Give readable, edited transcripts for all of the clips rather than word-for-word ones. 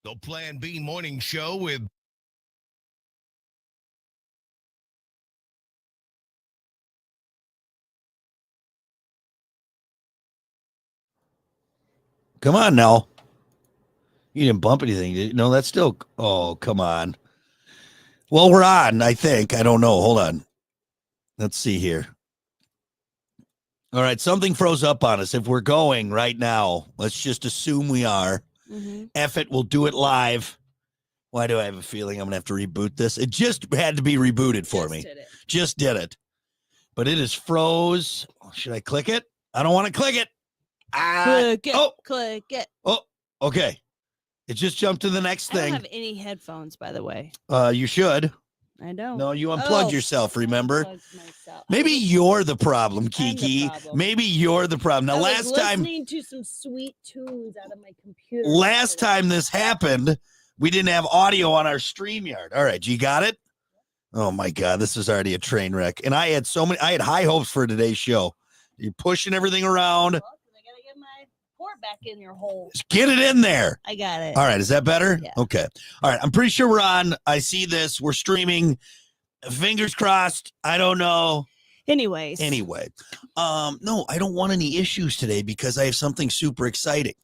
The Plan B Morning Show with Come on now. You didn't bump anything, did you? No, that's still. Oh, come on. Well, we're on, I think. I don't know. Hold on. Let's see here. All right. Something froze up on us. If we're going right now, let's just assume we are. F it. We'll do it live. Why do I have a feeling I'm going to have to reboot this? It just had to be rebooted for me. Just did it. But it is froze. Should I click it? I don't want to click it. Click it. Click it. Oh, okay. It just jumped to the next I thing. don't have any headphones, by the way. You should. I don't. No, you unplugged yourself, remember? Myself. Maybe you're the problem, Kiki. problem. Maybe you're the problem. Now, I was last listening to some sweet tunes out of my computer. Last time this happened, we didn't have audio on our StreamYard. All right, you got it? Oh my God, this is already a train wreck. And I had high hopes for today's show. You're pushing everything around. Well, I gotta get my port back in your hole. Just get it in there. I got it. All right, is that better? Yeah. Okay. All right, I'm pretty sure we're on. I see this. We're streaming. Fingers crossed. I don't know. Anyway, no, I don't want any issues today because I have something super exciting.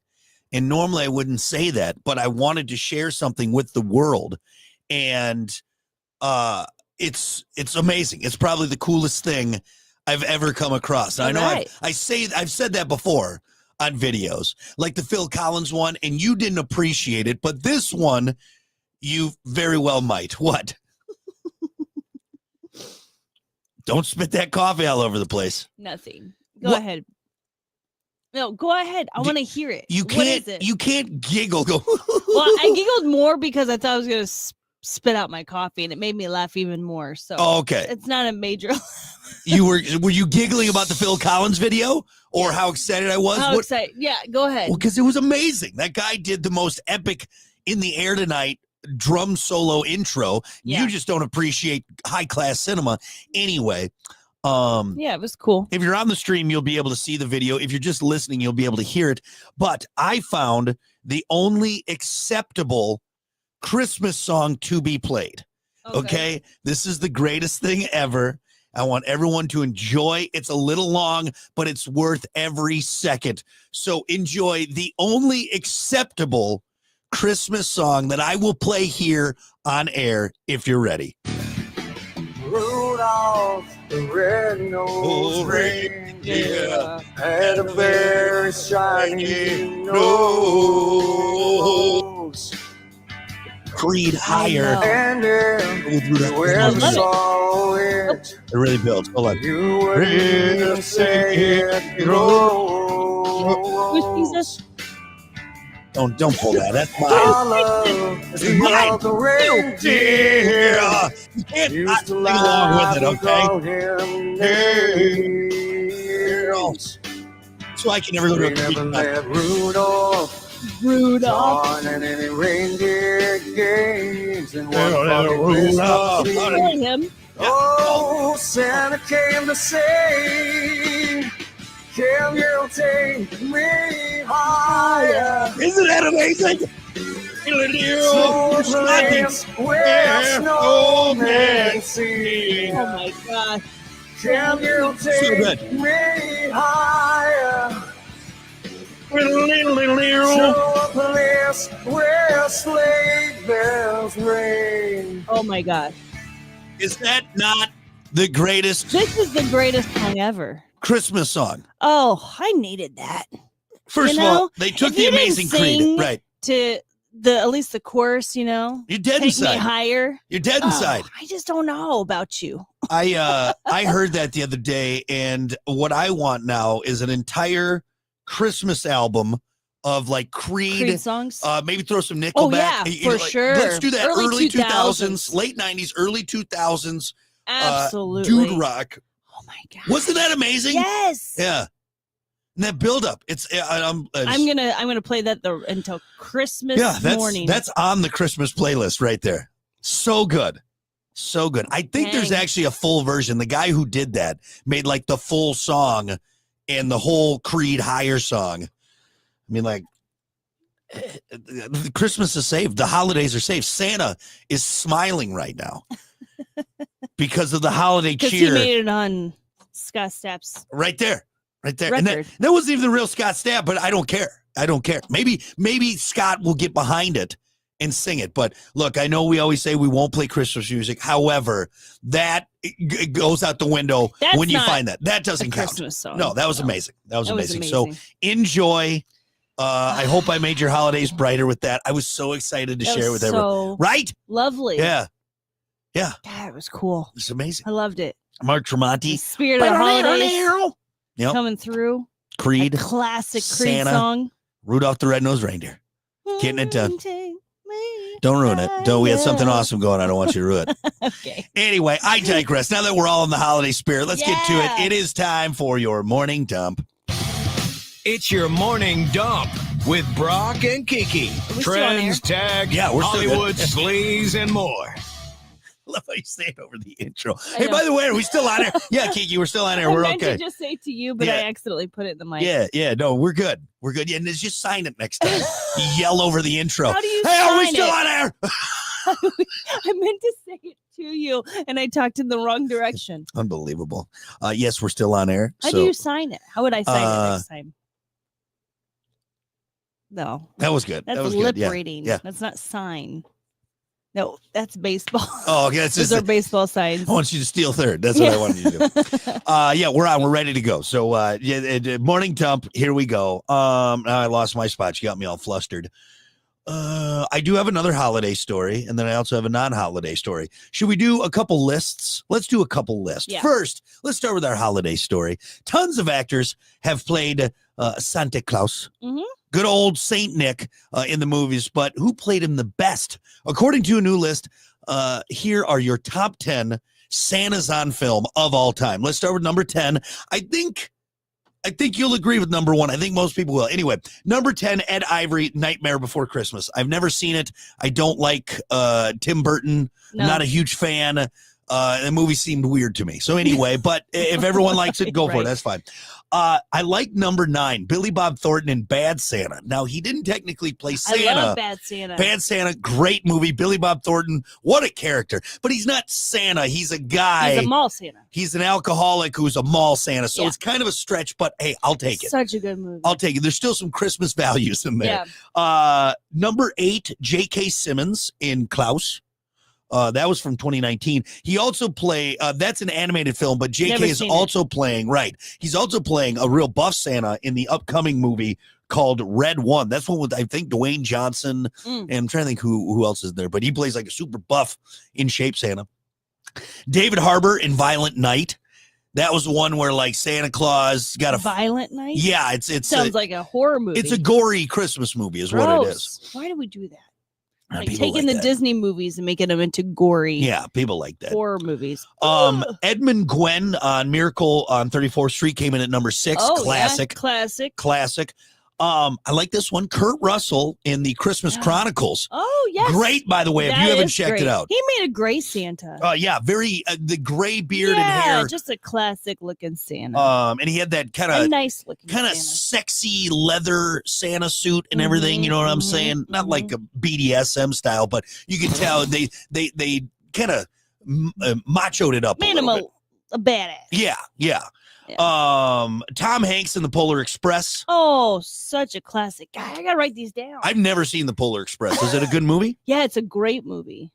And normally I wouldn't say that, but I wanted to share something with the world. And it's amazing. It's probably the coolest thing I've ever come across. And I know I've said that before on videos, like the Phil Collins one, and you didn't appreciate it, but this one you very well might. What? Don't spit that coffee all over the place. Nothing. Go ahead. No, go ahead. I want to hear it. What is it? You can't giggle. Well, I giggled more because I thought I was going to spit out my coffee, and it made me laugh even more. So okay, it's not a major. were you giggling about the Phil Collins video, or how excited I was? How excited? Yeah, go ahead. Well, because it was amazing. That guy did the most epic In the Air Tonight drum solo intro. Yeah. You just don't appreciate high class cinema anyway. Yeah, it was cool. If you're on the stream, you'll be able to see the video. If you're just listening, you'll be able to hear it. But I found the only acceptable Christmas song to be played. Okay? This is the greatest thing ever. I want everyone to enjoy. It's a little long, but it's worth every second. So enjoy the only acceptable Christmas song that I will play here on air if you're ready. Rudolph the red-nosed reindeer had a very shiny nose. Creed higher. And if you ever saw it, It really builds. Hold on. you wouldn't say it grows. Don't pull that. That's mine. I love the other reindeer. You can't Used not to sing along with it, okay? call him names. So I can never go to We a never Creed let Rudolph on any reindeer games. And one funny Christmas Eve, Him. oh, Santa came to say, can you take me higher? Isn't that amazing? To the place where snowmen sing. Oh my God. Can you good. take me higher? To a place where sleigh bells ring. Oh my God. Is that not the greatest This is the greatest song ever. Christmas song? Oh, I needed that. First You of all, know, they took if the you didn't Amazing Creed. sing Right. To at least the chorus, You're dead take inside. me higher. You're dead Oh, inside. I just don't know about you. I heard that the other day, and what I want now is an entire Christmas album of like Creed songs. Maybe throw some Nickelback. Oh, yeah, for like, sure. Let's do that. Early Early 2000s, late 90s, early 2000s. Absolutely. Dude rock. Oh my God. Wasn't that amazing? Yes. Yeah. And that build up. It's I'm gonna play that until Christmas morning. That's on the Christmas playlist right there. So good. So good. I think there's Dang. actually a full version. The guy who did that made like the full song and the whole Creed Higher song. I mean, like, Christmas is safe. The holidays are safe. Santa is smiling right now because of the holiday Because he cheer. made it on Scott Stapp's Right there. And record. that wasn't even the real Scott Stapp, but I don't care. Maybe Scott will get behind it and sing it. But look, I know we always say we won't play Christmas music. However, that it goes out the window That's when you not find that. That doesn't a count. Christmas song. No, that was amazing. That was That was amazing. So enjoy. I hope I made your holidays brighter with that. I was so excited to That share it was with everyone. so Right? lovely. Yeah. God, it was cool. It's amazing. I loved it. Mark The Tremonti. spirit of the holidays Yep. coming through. Creed. A classic Creed Santa. song. Rudolph the Red-Nosed Reindeer. Getting it done. Take me Don't ruin it. Don't. We had something higher. awesome going on. I don't want you to ruin it. Okay. Anyway, I digress. Now that we're all in the holiday spirit, let's get to Yeah. it. It is time for your morning dump. It's your morning dump with Brock and Kiki. we still on Trends, tag, Yeah, we're still good. Hollywood, sleaze, and more. I love how you say it over the intro. I Hey, know. by the way, are we still on air? Yeah, Kiki, we're still on air. I We're meant okay. to just say to you, but Yeah. I accidentally put it in the mic. Yeah, no, we're good. We're good. Yeah, and just sign it next time. You yell over the intro. How do you Hey, are we sign still it? on air? I meant to say it to you, and I talked in the wrong direction. Unbelievable. Yes, we're still on air. How so do you sign it? How would I sign it next time? No, that was good. that's that was lip good. Yeah. reading. Yeah. That's not sign. No, that's baseball. Oh, okay. That's Those just are baseball signs. I want you to steal third. That's what I wanted you to do. Yeah, we're on. We're ready to go. So, morning dump. Here we go. Now I lost my spot. You got me all flustered. I do have another holiday story, and then I also have a non-holiday story. Should we do a couple lists? Let's do a couple lists. Yeah. First, let's start with our holiday story. Tons of actors have played Santa Claus. Mhm. Good old Saint Nick in the movies, but who played him the best? According to a new list, here are your top 10 Santas on film of all time. Let's start with number 10. I think you'll agree with number 1. I think most people will. Anyway, number 10, Ed Ivory, Nightmare Before Christmas. I've never seen it. I don't like Tim Burton. No. I'm not a huge fan. The movie seemed weird to me. So anyway, but if everyone likes it, go for it. Right. That's fine. I like number 9, Billy Bob Thornton in Bad Santa. Now, he didn't technically play Santa. I love Bad Santa. Bad Santa, great movie. Billy Bob Thornton, what a character. But he's not Santa. He's a guy. He's a mall Santa. He's an alcoholic who's a mall Santa. So Yeah. it's kind of a stretch, but hey, I'll take it. Such a good movie. I'll take it. There's still some Christmas values in there. Yeah. Number 8, J.K. Simmons in Klaus. That was from 2019. He also that's an animated film, but J.K. Never is seen it. also playing, right. He's also playing a real buff Santa in the upcoming movie called Red One. That's one with, I think, Dwayne Johnson. Mm. And I'm trying to think who else is there, but he plays like a super buff in shape Santa. David Harbour in Violent Night. That was the one where like Santa Claus got a Violent Night. yeah, it's Sounds like a horror movie. it's a gory Christmas movie is what it is. Gross. Why do we do that? Like People taking like the that. Disney movies and making them into gory Yeah, people like that. horror movies. Edmund Gwenn on Miracle on 34th Street came in at number 6. Oh, Classic. Yeah. Classic. I like this one. Kurt Russell in the Christmas Yeah. Chronicles. Oh, yes. Great, by the way, if That you haven't is checked great. it out. He made a great Santa. Yeah, very the gray beard yeah, and hair. just a classic looking Santa. And he had that kind a of nice looking kind of Santa. sexy leather Santa suit and everything. You know what I'm Mhm, saying? Not mhm. like a BDSM style, but you can tell they kind of machoed it up. Made a him little a bit. badass. Yeah. Yeah. Tom Hanks in the Polar Express. Oh, such a classic. God, I gotta write these down. I've never seen the Polar Express. Is it a good movie? Yeah, it's a great movie.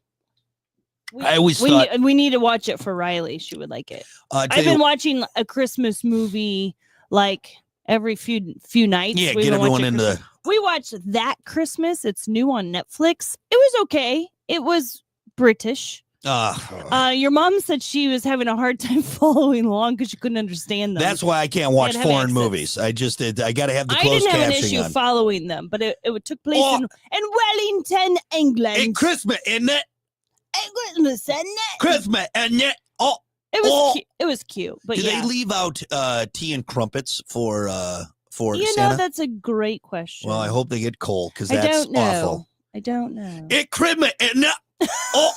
I always thought- we need to watch it for Riley. She would like it. Tell I've you been watching a Christmas movie like every few nights. yeah, We've get been everyone watching into. We watched That Christmas. It's new on Netflix. It was okay. It was British. Your mom said she was having a hard time following along because she couldn't understand them. That's why I can't watch Can't have foreign accents. movies. I got to have the I closed didn't have an captioning issue on. following them, but it took place Oh. in Wellington, England. And Christmas, isn't it? Christmas, isn't it? Christmas, isn't it? Oh, It was Oh. cute. It was cute, but do yeah. they leave out tea and crumpets for You Santa? know, that's a great question. Well, I hope they get coal because I that's don't know. awful. I don't know. It Christmas, isn't it? Oh,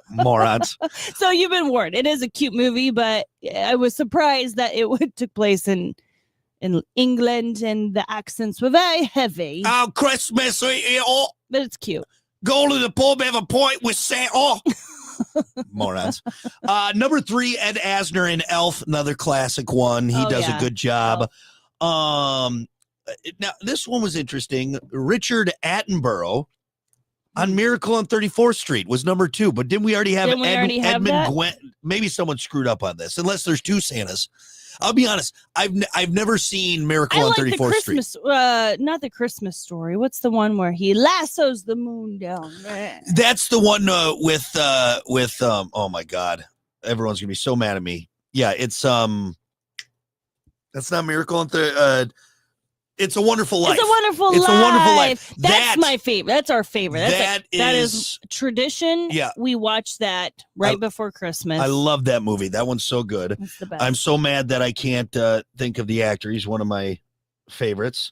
morons. So you've been warned. It is a cute movie, but I was surprised that it took place in in England, and the accents were very heavy. Oh, Christmas. But it's cute. Go to the pub, have a point with Santa. Morons. Number 3, Ed Asner in Elf, another classic one. He does a good job. Now, this one was interesting. Richard Attenborough on Miracle on 34th Street was number 2, but didn't we already have Edmund Gwen? Maybe someone screwed up on this, unless there's 2 Santas. I'll be honest. I've never seen Miracle on 34th Street. Not the Christmas Story. What's the one where he lassos the moon down? That's the one with oh my God, everyone's gonna be so mad at me. Yeah, it's that's not Miracle on It's a Wonderful Life. It's a Wonderful Life. That's my favorite. That's our favorite. That is tradition. Yeah. We watch that right before Christmas. I love that movie. That one's so good. It's the best. I'm so mad that I can't think of the actor. He's one of my favorites.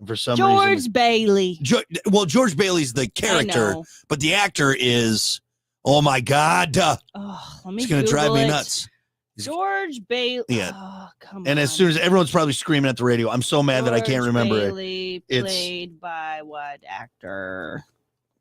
For some reason. George Bailey. George Bailey's the character, but the actor is, oh my God. Let me it's going to drive me nuts. George Bailey. Yeah. Oh, come on. And as soon as everyone's probably screaming at the radio, I'm so mad that I can't remember Bailey it. Played by what actor?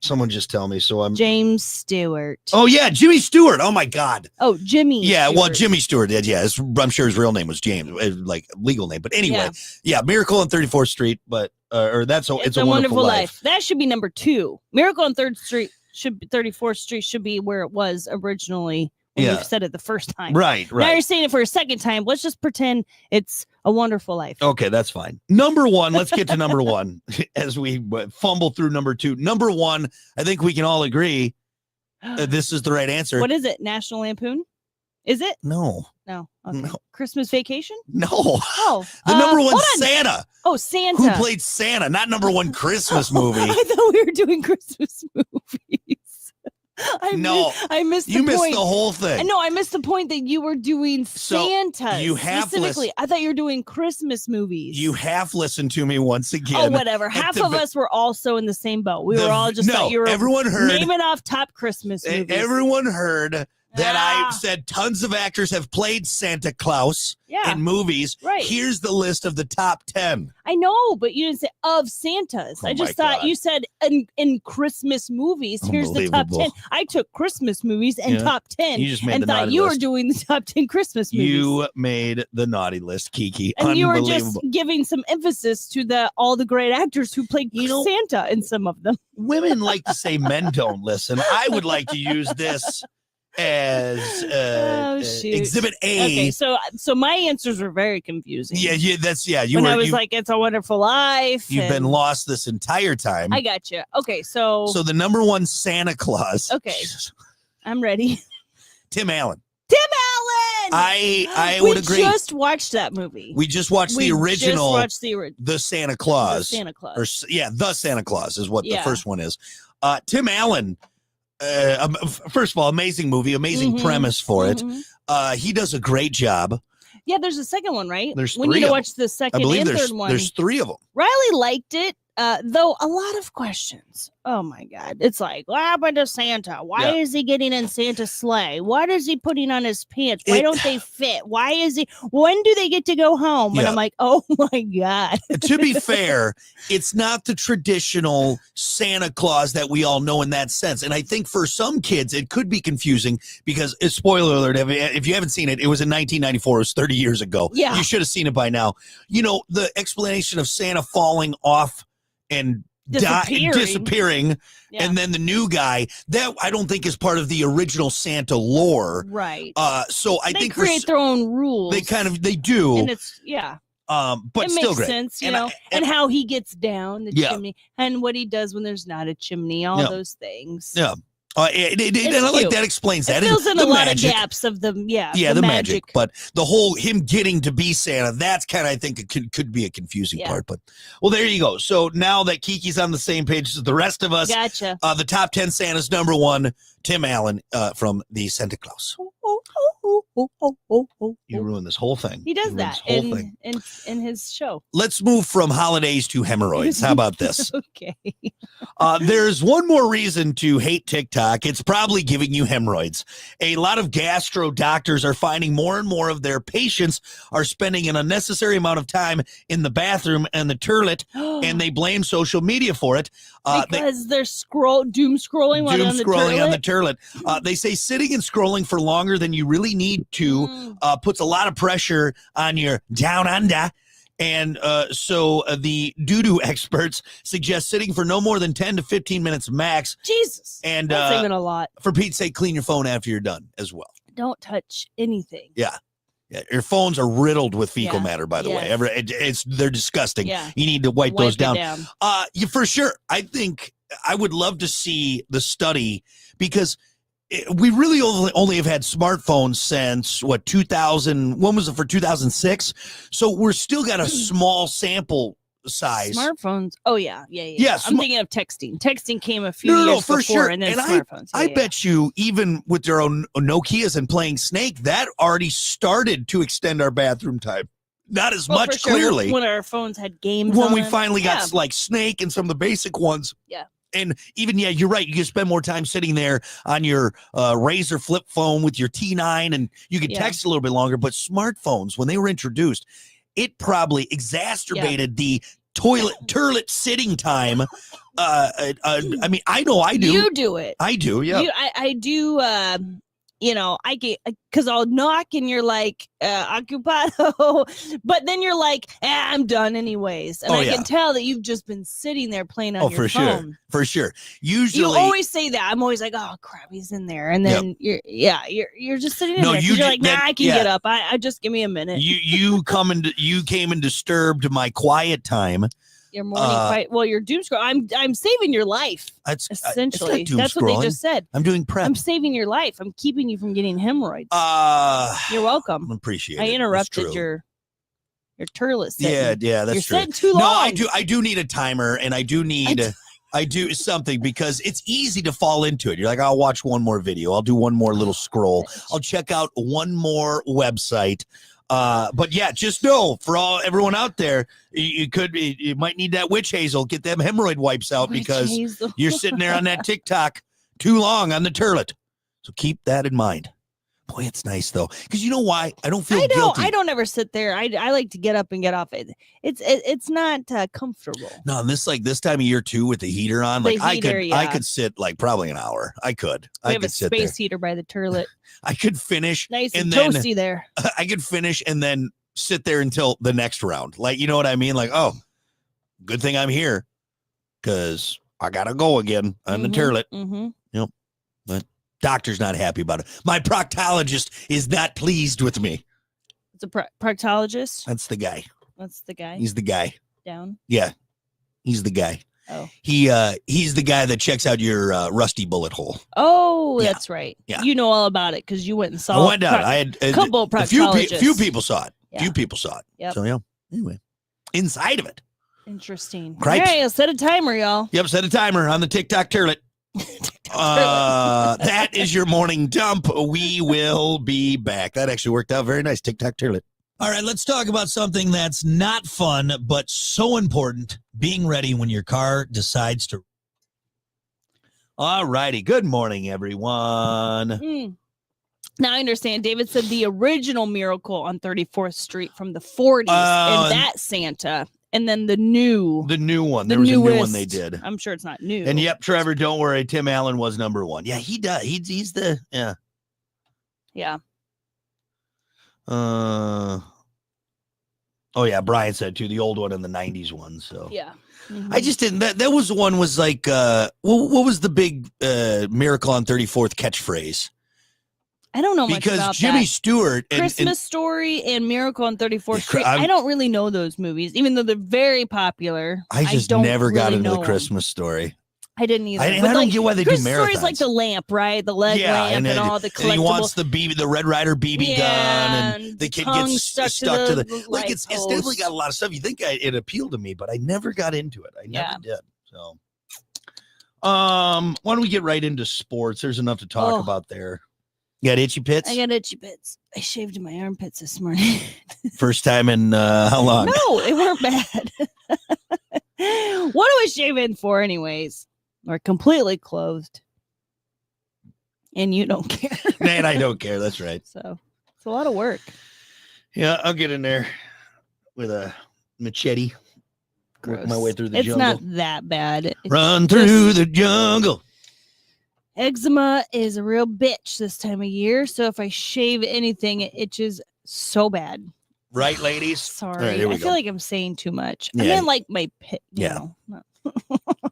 Someone just tell me. So I'm James Stewart. Oh yeah, Jimmy Stewart. Oh my God. Oh, Jimmy. Yeah, Stewart. well, Jimmy Stewart did. Yeah, I'm sure his real name was James, like legal name. But anyway, yeah, Miracle on 34th Street. But it's a Wonderful Life. That should be number 2. Miracle on 34th Street should be where it was originally. When you said it the first time. Right. Now you're saying it for a second time. Let's just pretend it's A Wonderful Life. Okay, that's fine. Number 1, let's get to number 1 as we fumble through number 2. Number 1, I think we can all agree this is the right answer. What is it? National Lampoon? Is it? No. Okay. No. Christmas Vacation? No. Oh. The number 1 Santa. Oh, Santa. Who played Santa? Not number 1 Christmas movie. I thought we were doing Christmas movies. I missed the point. You missed the whole thing. No, I missed the point that you were doing Santa. You have specifically. I thought you were doing Christmas movies. You have listened to me once again. Oh, whatever. Half of us were also in the same boat. We were all just thought you were naming off top Christmas movies. Everyone heard that I said tons of actors have played Santa Claus in movies. Right. Here's the list of the top 10. I know, but you didn't say of Santas. I just thought you said in Christmas movies. Here's the top 10. I took Christmas movies and top 10 you just made and the thought naughty you list. were doing the top 10 Christmas movies. You made the naughty list, Kiki. And you were just giving some emphasis to all the great actors who played Santa in some of them. Women like to say men don't listen. I would like to use this as Exhibit A. Okay, so my answers were very confusing. Yeah, I was like, It's a Wonderful Life. You've been lost this entire time. I got you. Okay, so the number 1 Santa Claus. Okay, I'm ready. Tim Allen. I would agree. We just watched that movie. We just watched the original. The Santa Claus. The Santa Claus. The Santa Claus is what the first one is. Tim Allen. First of all, amazing movie, amazing premise for it. He does a great job. Yeah, there's a second one, right? There's 3 We need to of watch the second and third one. There's 3 of them. Riley liked it, though a lot of questions. Oh my God. It's like, what happened to Santa? Why is he getting in Santa's sleigh? What is he putting on his pants? Why don't they fit? When do they get to go home? And I'm like, oh my God. To be fair, it's not the traditional Santa Claus that we all know in that sense. And I think for some kids, it could be confusing because, spoiler alert, if you haven't seen it, it was in 1994. It was 30 years ago. Yeah. You should have seen it by now. The explanation of Santa falling off and disappearing and then the new guy, that I don't think is part of the original Santa lore. Right. So I think they create their own rules. They do. And it's but it still makes great. sense, and how he gets down the chimney and what he does when there's not a chimney, all those things. Yeah. And I like that explains that. It fills in a lot of gaps of the magic. But the whole him getting to be Santa, that's kind of, I think, it could be a confusing part. But well, there you go. So now that Kiki's on the same page as the rest of us, gotcha. The top 10 Santas, number 1, Tim Allen from the Santa Claus. You ruined this whole thing. He does You ruined that this whole thing. in his show. Let's move from holidays to hemorrhoids. How about this? Okay. There's one more reason to hate TikTok. It's probably giving you hemorrhoids. A lot of gastro doctors are finding more and more of their patients are spending an unnecessary amount of time in the bathroom and the toilet, and they blame social media for it. Because they're doom scrolling while they're on the toilet. They say sitting and scrolling for longer than you really need to puts a lot of pressure on your down under. And so the doo-doo experts suggest sitting for no more than 10 to 15 minutes max. Jesus. And that's even a lot. For Pete's sake, clean your phone after you're done as well. Don't touch anything. Yeah. Your phones are riddled with fecal matter, by the way. They're disgusting. Yeah. You need to wipe those down. For sure. I think I would love to see the study because we really only have had smartphones since 2000. When was it, for 2006? So we're still got a small sample size. Smartphones. Oh yeah. I'm thinking of texting. Texting came a few years for before, sure. and then smartphones. I bet you, even with their own Nokias and playing Snake, that already started to extend our bathroom time. Not as much, clearly. When our phones had games. When we finally got like Snake and some of the basic ones. Yeah. And even, you're right. You can spend more time sitting there on your Razr flip phone with your T9, and you can text a little bit longer. But smartphones, when they were introduced, it probably exacerbated the toilet sitting time. I mean, I know I do. You do it. I do, yeah. I do. I get, because I'll knock and you're like occupado, but then you're like, I'm done anyways, and I can tell that you've just been sitting there playing on your phone. For sure. Usually, you always say that. I'm always like, oh crap, he's in there, and then you're just sitting in there. You're like, nah, I can get up. I just give me a minute. You came and disturbed my quiet time. Your morning quiet. Well, you're doom scroll. I'm saving your life. Essentially, that's what they just said. I'm doing prep. I'm saving your life. I'm keeping you from getting hemorrhoids. You're welcome. Appreciate it. I interrupted your turlet setting. Yeah, that's true. You're sitting too long. No, I do need a timer, and I do need I do something, because it's easy to fall into it. You're like, I'll watch one more video. I'll do one more little scroll. I'll check out one more website. But yeah, just know, for everyone out there, you might need that witch hazel. Get them hemorrhoid wipes out, because you're sitting there on that TikTok too long on the toilet. So keep that in mind. Boy, it's nice though, because you know why? I don't feel guilty. I don't ever sit there. I like to get up and get off it. It's not comfortable. No, and this time of year too, with the heater on, I could sit like probably an hour. I could. We have a space heater by the toilet. I could finish nice and toasty there. I could finish and then sit there until the next round. Like, you know what I mean? Like, oh, good thing I'm here, because I gotta go again on the toilet. Mm-hmm. Yep. But doctor's not happy about it. My proctologist is not pleased with me. It's a proctologist? That's the guy. That's the guy? He's the guy. Down? Yeah. He's the guy. Oh. He's the guy that checks out your rusty bullet hole. Oh, that's right. Yeah. You know all about it because you went and saw I went down. I had a couple of proctologists. Few people saw it. Yeah. Few people saw it. Yep. So, yeah. Anyway, inside of it. Interesting. Cripes. All right, I'll set a timer, y'all. Yep, set a timer on the TikTok turlet. That is your morning dump. We will be back. That actually worked out very nice. TikTok turlet. All right, let's talk about something that's not fun, but so important. Being ready when your car decides to. All righty. Good morning, everyone. Now I understand. David said the original Miracle on 34th Street from the 40s, and that Santa. And then the new one. There was a new one they did. I'm sure it's not new. And yep, Trevor, don't worry. Tim Allen was number one. Yeah, he does. He's the Yeah. Oh yeah, Brian said too, the old one and the 90s one. So yeah. Mm-hmm. I just didn't. That was the one was like what was the big Miracle on 34th catchphrase? I don't know much because about Jimmy that. Stewart Christmas Story and Miracle on 34th Street. I don't really know those movies, even though they're very popular. I just never got into the Christmas Story. I didn't either. I don't get why they do marathons. Story is like the lamp, right? The leg lamp and all the collectibles. And he wants the Red Ryder BB gun, and the kid gets stuck to the like. It's definitely got a lot of stuff. You think it appealed to me, but I never got into it. I never did. So, why don't we get right into sports? There's enough to talk about there. You got itchy pits? I got itchy pits. I shaved my armpits this morning. First time in how long? No, they weren't bad. What do I shave in for anyways? We're completely clothed. And you don't care. Man, I don't care. That's right. So it's a lot of work. Yeah, I'll get in there with a machete. Work my way through the jungle. It's not that bad. Run through the jungle. Eczema is a real bitch this time of year. So if I shave anything, it itches so bad. Right, ladies? Sorry. All right, here we I go. feel like I'm saying too much. Yeah. I meant like my pit. Yeah.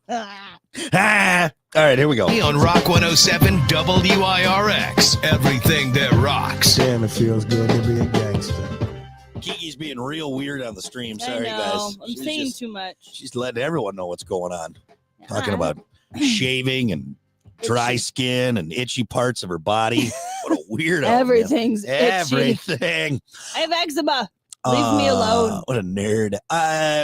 Ah. All right, here we go. On Rock 107 WIRX. Everything that rocks. Damn, it feels good to be a gangster. Kiki's being real weird on the stream. I Sorry, know. guys. I'm saying too much. She's letting everyone know what's going on. Talking Ah. about shaving and dry skin and itchy parts of her body. What a weirdo. man. Everything's itchy. Everything. I have eczema. Leave me alone. What a nerd.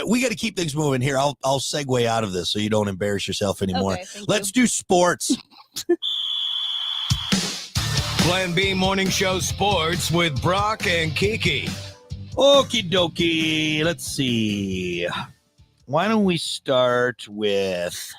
We got to keep things moving here. I'll segue out of this so you don't embarrass yourself anymore. Okay, thank Let's do sports. Plan B Morning Show Sports with Brock and Kiki. Okie dokie. Let's see. Why don't we start with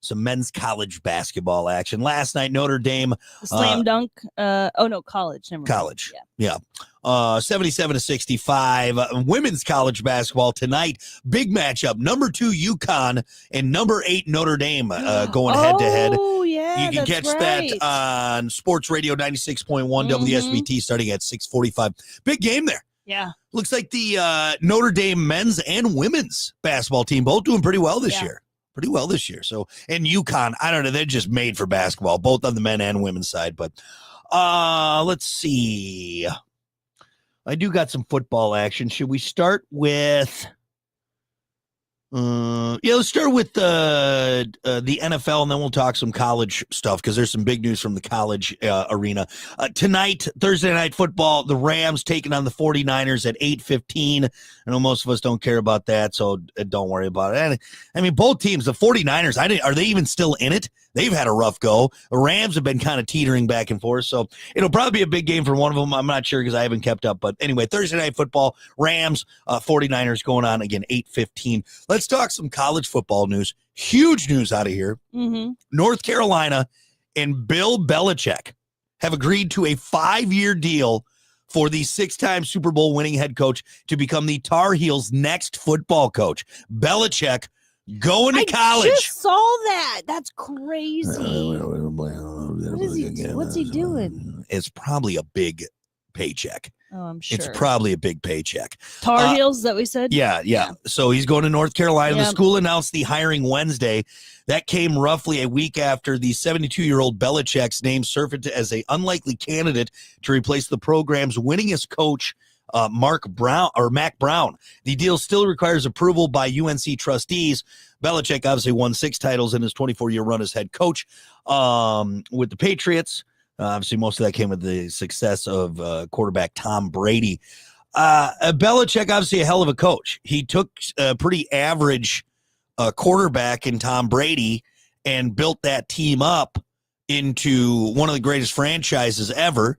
some men's college basketball action? Last night, Notre Dame Slam dunk. College. Never mind. college. Yeah. 77-65. Women's college basketball tonight. Big matchup. Number 2 UConn and number 8 Notre Dame going head to head. Oh, yeah. You can catch that on Sports Radio 96.1 WSBT starting at 6:45. Big game there. Yeah. Looks like the Notre Dame men's and women's basketball team both doing pretty well this year. Pretty well this year. So, and UConn, I don't know, they're just made for basketball, both on the men and women's side. But let's see. I do got some football action. Should we start with let's start with the NFL, and then we'll talk some college stuff because there's some big news from the college arena. Tonight, Thursday Night Football, the Rams taking on the 49ers at 8:15. I know most of us don't care about that, so don't worry about it. And, I mean, both teams, the 49ers, are they even still in it? They've had a rough go. The Rams have been kind of teetering back and forth, so it'll probably be a big game for one of them. I'm not sure because I haven't kept up. But anyway, Thursday Night Football, Rams, 49ers going on again, 8:15. Let's talk some college football news. Huge news out of here. Mm-hmm. North Carolina and Bill Belichick have agreed to a 5-year deal for the 6-time Super Bowl winning head coach to become the Tar Heels' next football coach. Belichick going to college. I just saw that. That's crazy. What's he doing? It's probably a big paycheck. Oh, I'm sure. It's probably a big paycheck. Tar Heels, is that we said? Yeah. So he's going to North Carolina. Yep. The school announced the hiring Wednesday. That came roughly a week after the 72-year-old Belichick's name surfaced as an unlikely candidate to replace the program's winningest coach, Mac Brown. The deal still requires approval by UNC trustees. Belichick obviously won 6 titles in his 24-year run as head coach with the Patriots. Obviously, most of that came with the success of quarterback Tom Brady. Belichick, obviously a hell of a coach. He took a pretty average quarterback in Tom Brady and built that team up into one of the greatest franchises ever.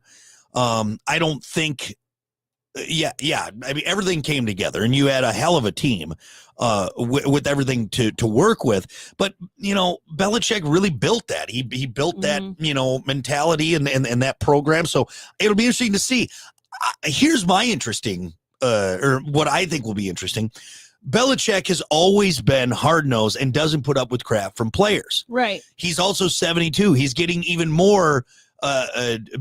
I don't think... Yeah. I mean, everything came together, and you had a hell of a team with everything to work with. But, Belichick really built that. He built that, mentality and that program. So it'll be interesting to see. Here's my interesting, or what I think will be interesting. Belichick has always been hard-nosed and doesn't put up with crap from players. Right. He's also 72. He's getting even more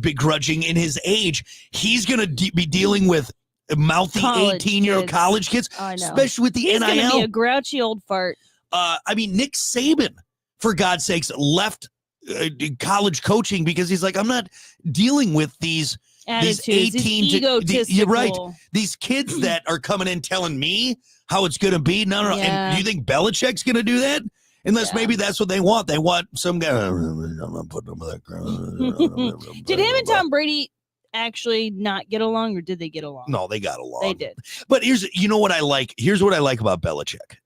begrudging in his age. He's going to be dealing with mouthy 18-year-old college kids, especially with the NIL. He's going to be a grouchy old fart. I mean, Nick Saban, for God's sakes, left college coaching because he's like, I'm not dealing with these attitudes, 18 egotistical. You're right. These kids that are coming in telling me how it's going to be. No. Yeah. And do you think Belichick's going to do that? Unless maybe that's what they want. They want some guy. I'm not putting them with that. Did him and Tom Brady actually not get along, or did they get along? No, they got along. They did. But here's what I like. Here's what I like about Belichick.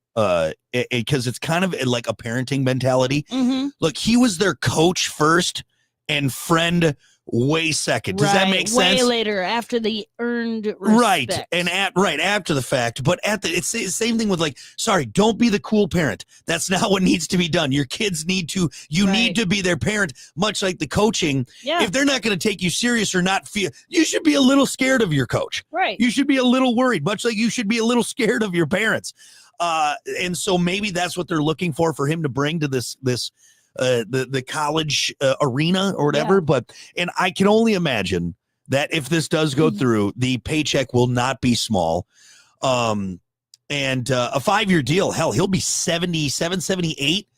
Because it's kind of like a parenting mentality. Mm-hmm. Look, he was their coach first and friend way second. Does that make sense? Way later, after the earned respect. Right, and after the fact, but it's the same thing with like, sorry, don't be the cool parent. That's not what needs to be done. Your kids need to, need to be their parent, much like the coaching. Yeah. If they're not going to take you serious or not feel, you should be a little scared of your coach. Right. You should be a little worried, much like you should be a little scared of your parents. And so maybe that's what they're looking for him to bring to this the college arena or whatever. But and I can only imagine that if this does go through, the paycheck will not be small. And a 5-year deal, hell, he'll be 77, 78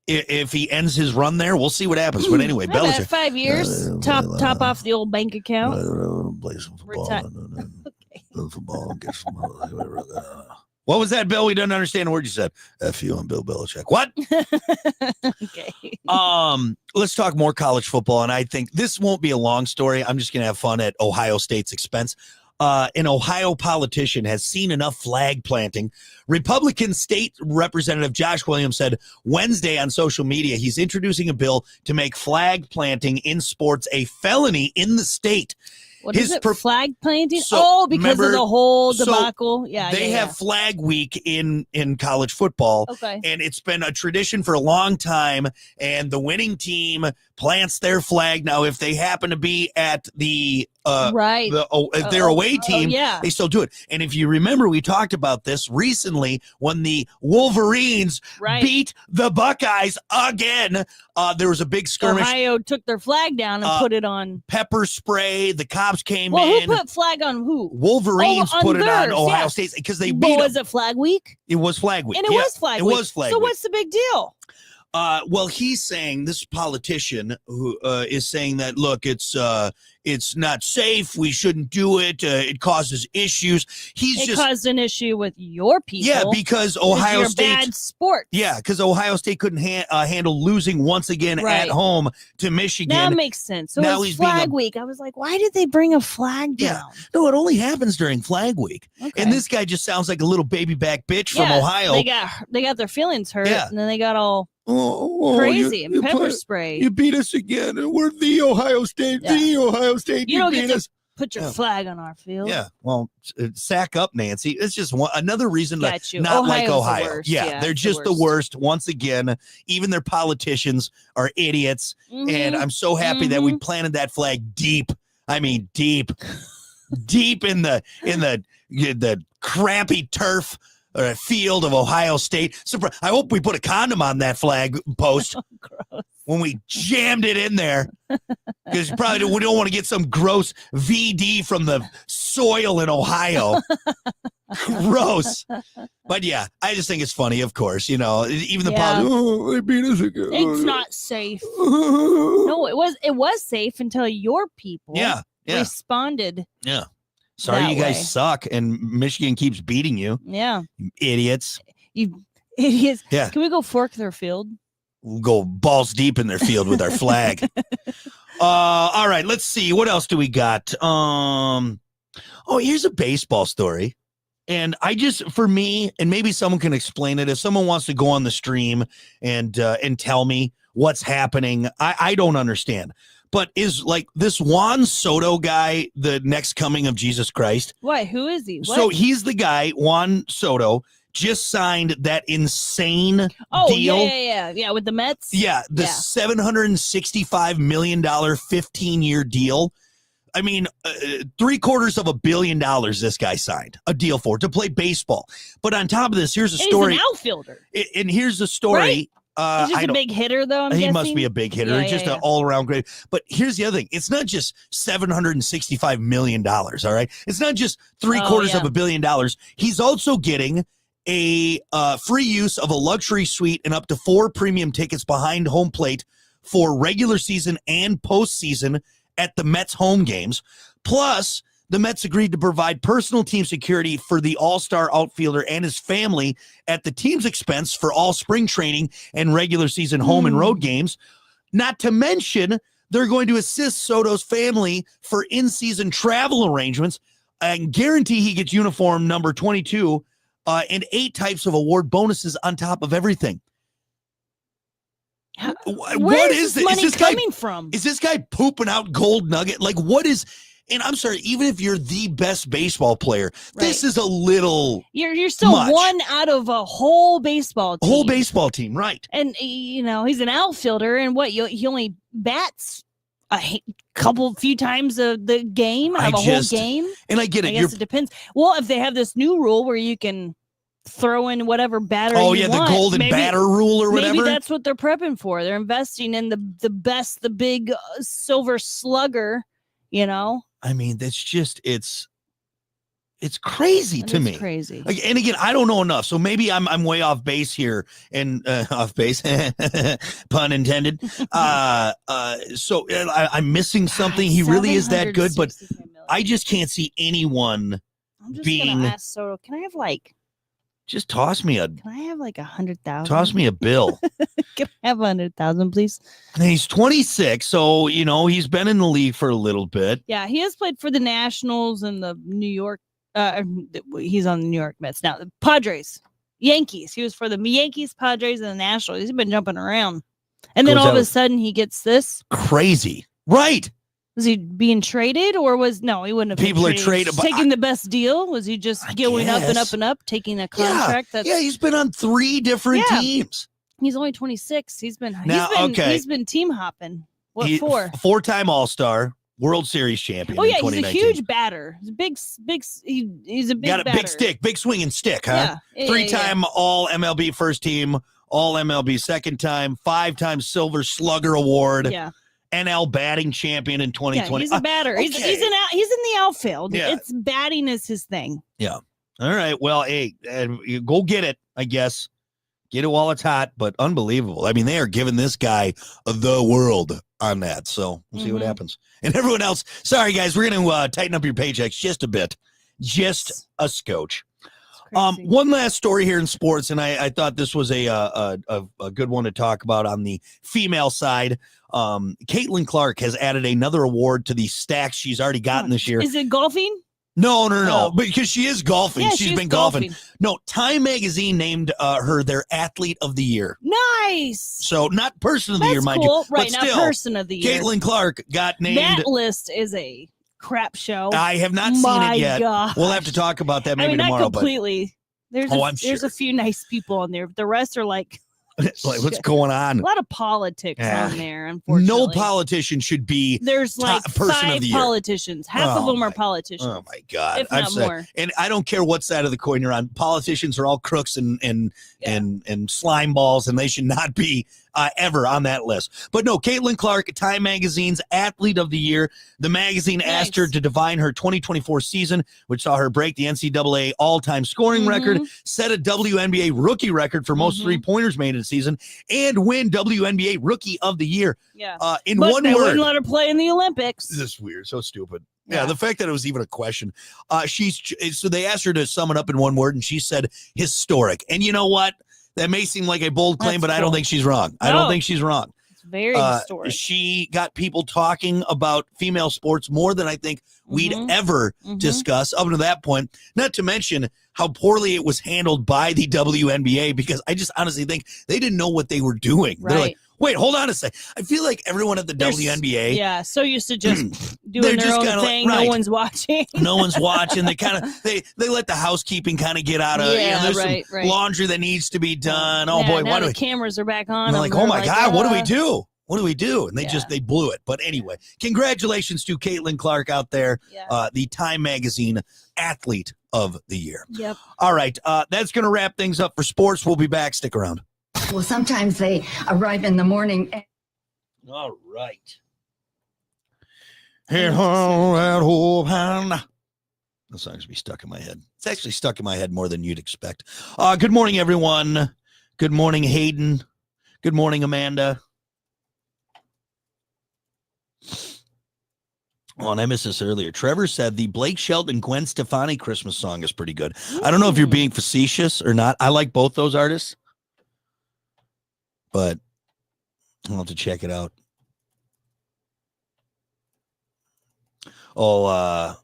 if he ends his run there. We'll see what happens. But anyway, Belichick. 5 years, top off the old bank account. Play some football. Football. Get some, what was that, Bill? We don't understand a word you said. F you on Bill Belichick. What? Okay. Let's talk more college football. And I think this won't be a long story. I'm just going to have fun at Ohio State's expense. An Ohio politician has seen enough flag planting. Republican State Representative Josh Williams said Wednesday on social media he's introducing a bill to make flag planting in sports a felony in the state. What is it? Flag planting? Because of the whole debacle. They have Flag Week in college football. Okay. And it's been a tradition for a long time. And the winning team plants their flag. Now, if they happen to be at their away team, they still do it. And if you remember, we talked about this recently when the Wolverines beat the Buckeyes again. There was a big skirmish. Ohio took their flag down and put it on pepper spray. The cops came in. Who put flag on who? Wolverines put it on Ohio State because they beat them. Was it Flag Week? It was Flag Week. And it was Flag Week. It was Flag Week. So what's the big deal? Well, he's saying, this politician who is saying that, look, it's not safe. We shouldn't do it. It causes issues. It caused an issue with your people. Yeah, because Ohio State bad sport. Yeah, because Ohio State couldn't handle losing once again at home to Michigan. That makes sense. So now it's Flag Week. I was like, why did they bring a flag down? Yeah. No, it only happens during Flag Week. Okay. And this guy just sounds like a little baby back bitch from Ohio. They got their feelings hurt, and then they got all crazy and pepper spray. You beat us again. We're the Ohio State. The Ohio State. You don't get to put your flag on our field. Yeah. Well, sack up, Nancy. It's just another reason to not Ohio's like Ohio. The worst. Yeah, they're just the worst. Once again, even their politicians are idiots. And I'm so happy that we planted that flag deep. I mean, deep in the crappy turf field of Ohio State. I hope we put a condom on that flag post when we jammed it in there, because we don't want to get some gross VD from the soil in Ohio. Gross. But yeah, I just think it's funny, of course. Even the politics, they beat us again. It's not safe. No, it was safe until your people responded. Yeah. Sorry, you guys suck, and Michigan keeps beating you. Yeah. You idiots. You idiots. Yeah. Can we go fork their field? We'll go balls deep in their field with our flag. All right, let's see. What else do we got? Here's a baseball story. And for me, and maybe someone can explain it. If someone wants to go on the stream and tell me what's happening, I don't understand. But is like this Juan Soto guy the next coming of Jesus Christ? Why? Who is he? What? So he's the guy, Juan Soto, just signed that insane deal. Yeah, with the Mets? Yeah, the $765 million 15-year deal. I mean, $750 million this guy signed a deal for to play baseball. But on top of this, here's a story. He's an outfielder. And here's a story. Right? He's just a big hitter, though, I'm guessing? Must be a big hitter. Just an all-around great. But here's the other thing. It's not just $765 million, all right? It's not just $750 million. He's also getting a free use of a luxury suite and up to 4 premium tickets behind home plate for regular season and postseason at the Mets home games. Plus, the Mets agreed to provide personal team security for the all-star outfielder and his family at the team's expense for all spring training and regular season home and road games. Not to mention, they're going to assist Soto's family for in-season travel arrangements and guarantee he gets uniform number 22 and 8 types of award bonuses on top of everything. what is this? Money is this guy coming from? Is this guy pooping out gold nugget? Like, what is? And I'm sorry, even if you're the best baseball player, this is a little. You're still much. one out of a whole baseball team. Whole baseball team, right? And he's an outfielder, and he only bats a few times the game, whole game. And I get it. I guess it depends. Well, if they have this new rule where you can throw in whatever batter. Oh yeah, the golden batter rule or whatever. Maybe that's what they're prepping for. They're investing in the best, the big silver slugger. I mean, that's just it's crazy to me. Crazy. And again, I don't know enough, so maybe I'm way off base here, and off base, pun intended. So I'm missing something. He really is that good, but I just can't see anyone gonna ask Soto. Can I have just toss me Can I have 100,000? Toss me a bill. Can I have 100,000, please? And he's 26, so he's been in the league for a little bit. Yeah, he has played for the Nationals and the New York. He's on the New York Mets now. The Padres, Yankees. He was for the Yankees, Padres, and the Nationals. He's been jumping around, and then all of a sudden he gets this crazy. Right? Was he being traded, or he wouldn't have? People are traded, taking the best deal. Was he just going up and up and up, taking a contract? Yeah, he's been on 3 different teams. He's only 26. He's been team hopping. What for? 4-time All-Star, World Series champion. Oh yeah, he's a huge batter. He's a big. He's a big. Got a batter. big stick, big swinging stick, huh? Yeah. 3-time All MLB first team, All MLB second time, 5-time Silver Slugger Award. Yeah. NL batting champion in 2020. Yeah, he's a batter. Okay. He's in the outfield. Yeah. It's batting is his thing. Yeah. All right. Well, hey, you go get it, I guess. Get it while it's hot, but unbelievable. I mean, they are giving this guy the world on that. So we'll see what happens. And everyone else, sorry, guys, we're going to tighten up your paychecks just a bit. Just a scotch. One last story here in sports, and I thought this was a good one to talk about on the female side. Caitlin Clark has added another award to the stacks she's already gotten this year. Is it golfing? No, because she is golfing. Yeah, she's been golfing. No, Time Magazine named her their Athlete of the Year. Nice. So not Person of the Year, mind you. Right, but not still, Person of the Year. Caitlin Clark got named. That list is a crap show. I have not seen it yet. Gosh. We'll have to talk about that maybe not tomorrow. Completely. There's sure. a few nice people on there. The rest are like what's going on? A lot of politics on there, unfortunately. No politician should be. There's like Person 5 of the year. Politicians. Half of them are politicians. Oh my God. If not more. And I don't care what side of the coin you're on. Politicians are all crooks and slime balls, and they should not be ever on that list. But no, Caitlin Clark, Time Magazine's Athlete of the Year. The magazine asked her to define her 2024 season, which saw her break the NCAA all-time scoring record, set a WNBA rookie record for most three-pointers made in a season, and win WNBA Rookie of the Year. Yeah. But one word. Wouldn't let her play in the Olympics. This is weird. So stupid. Yeah, the fact that it was even a question. So they asked her to sum it up in one word, and she said historic. And you know what? That may seem like a bold claim, but I don't think she's wrong. I don't think she's wrong. It's very historic. She got people talking about female sports more than I think we'd ever discuss up to that point. Not to mention how poorly it was handled by the WNBA, because I just honestly think they didn't know what they were doing. Right. They're like, wait, hold on a sec. I feel like everyone at the WNBA. Yeah, so used to just doing their own thing. No one's watching. No one's watching. They kind of they let the housekeeping kind of get out of. There's some laundry that needs to be done. Oh boy, now the cameras are back on. They're like, oh my God, what do we do? What do we do? And they blew it. But anyway, congratulations to Caitlin Clark out there, the Time Magazine Athlete of the Year. Yep. All right, that's going to wrap things up for sports. We'll be back. Stick around. Well, sometimes they arrive in the morning. All right. Hey, ho, that whole hand. The song's going to be stuck in my head. It's actually stuck in my head more than you'd expect. Good morning, everyone. Good morning, Hayden. Good morning, Amanda. Oh, and I missed this earlier. Trevor said the Blake Shelton, Gwen Stefani Christmas song is pretty good. I don't know if you're being facetious or not. I like both those artists, but I'll have to check it out. Oh,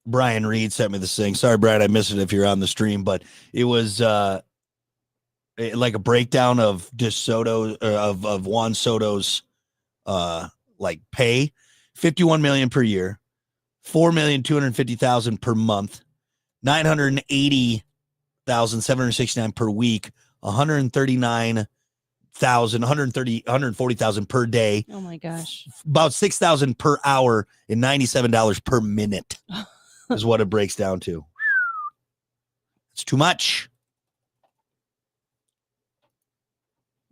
Brian Reed sent me this thing. Sorry, Brian, I missed it if you're on the stream, but it was like a breakdown of DeSoto of Juan Soto's like pay, $51 million per year, $4,250,000 per month, $980,769 per week, $140,000 per day. Oh my gosh. About $6,000 per hour and $97 per minute is what it breaks down to. It's too much.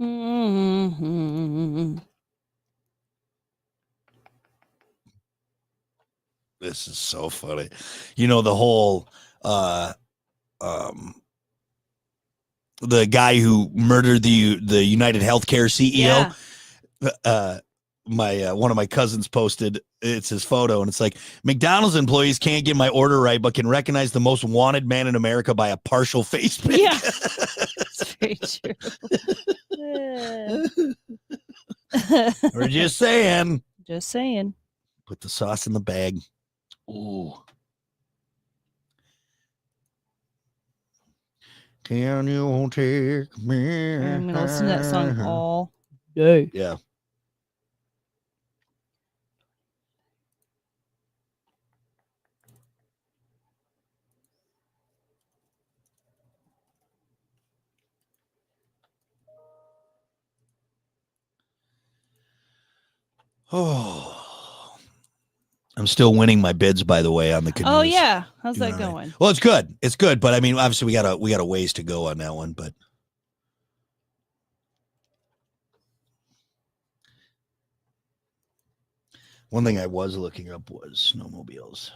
Mm-hmm. This is so funny. You know, the whole the guy who murdered the United Healthcare CEO. Yeah. One of my cousins posted, it's his photo, and it's like, McDonald's employees can't get my order right, but can recognize the most wanted man in America by a partial face pick. Yeah. It's very true. We're just saying. Just saying. Put the sauce in the bag. Ooh. Can you take me? I'm gonna listen to that song all day. Yeah. Oh. I'm still winning my bids, by the way, on the canoes. Oh yeah, how's Doing that all right. going? Well, it's good. It's good, but I mean, obviously, we got a ways to go on that one. But one thing I was looking up was snowmobiles.